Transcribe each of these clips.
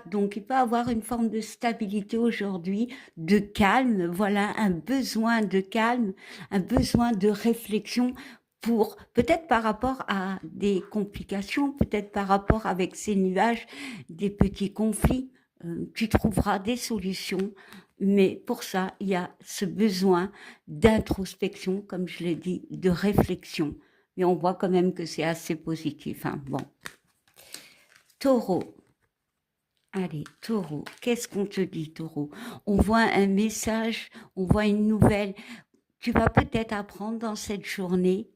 Donc, il peut avoir une forme de stabilité aujourd'hui, de calme, voilà, un besoin de calme, un besoin de réflexion pour, peut-être par rapport à des complications, peut-être par rapport avec ces nuages, des petits conflits. Tu trouveras des solutions, mais pour ça, il y a ce besoin d'introspection, comme je l'ai dit, de réflexion. Mais on voit quand même que c'est assez positif, hein. Bon. Taureau. Allez, taureau, qu'est-ce qu'on te dit, taureau? On voit un message, on voit une nouvelle. Tu vas peut-être apprendre dans cette journée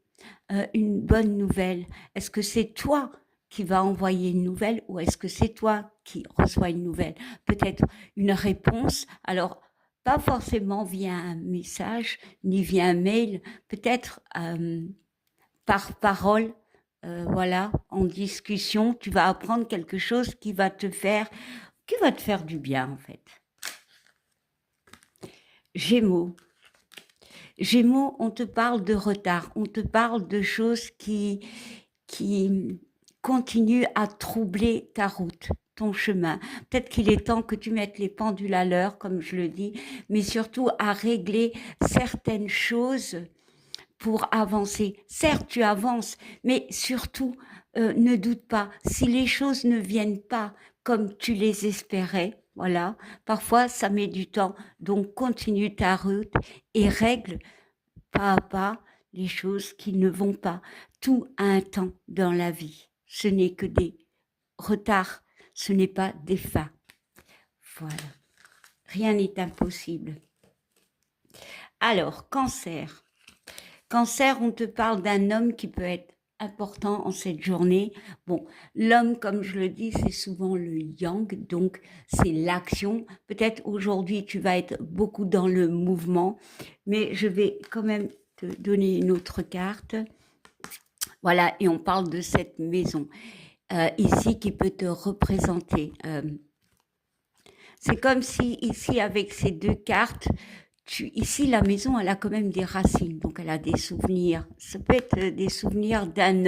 une bonne nouvelle. Est-ce que c'est toi qui vas envoyer une nouvelle ou est-ce que c'est toi qui reçois une nouvelle? Peut-être une réponse. Alors, pas forcément via un message ni via un mail, peut-être par parole, voilà, en discussion, tu vas apprendre quelque chose qui va te faire du bien, en fait. Gémeaux. Gémeaux, on te parle de retard, on te parle de choses qui continuent à troubler ta route, ton chemin. Peut-être qu'il est temps que tu mettes les pendules à l'heure, comme je le dis, mais surtout à régler certaines choses pour avancer. Certes, tu avances, mais surtout, ne doute pas, si les choses ne viennent pas comme tu les espérais, voilà, parfois ça met du temps, donc continue ta route et règle pas à pas les choses qui ne vont pas. Tout a un temps dans la vie. Ce n'est que des retards, ce n'est pas des fins. Voilà. Rien n'est impossible. Alors, cancer. Cancer, on te parle d'un homme qui peut être important en cette journée. Bon, l'homme, comme je le dis, c'est souvent le yang, donc c'est l'action. Peut-être aujourd'hui, tu vas être beaucoup dans le mouvement, mais je vais quand même te donner une autre carte. Voilà, et on parle de cette maison ici qui peut te représenter. C'est comme si ici, avec ces deux cartes, ici, la maison, elle a quand même des racines, donc elle a des souvenirs. Ça peut être des souvenirs d'un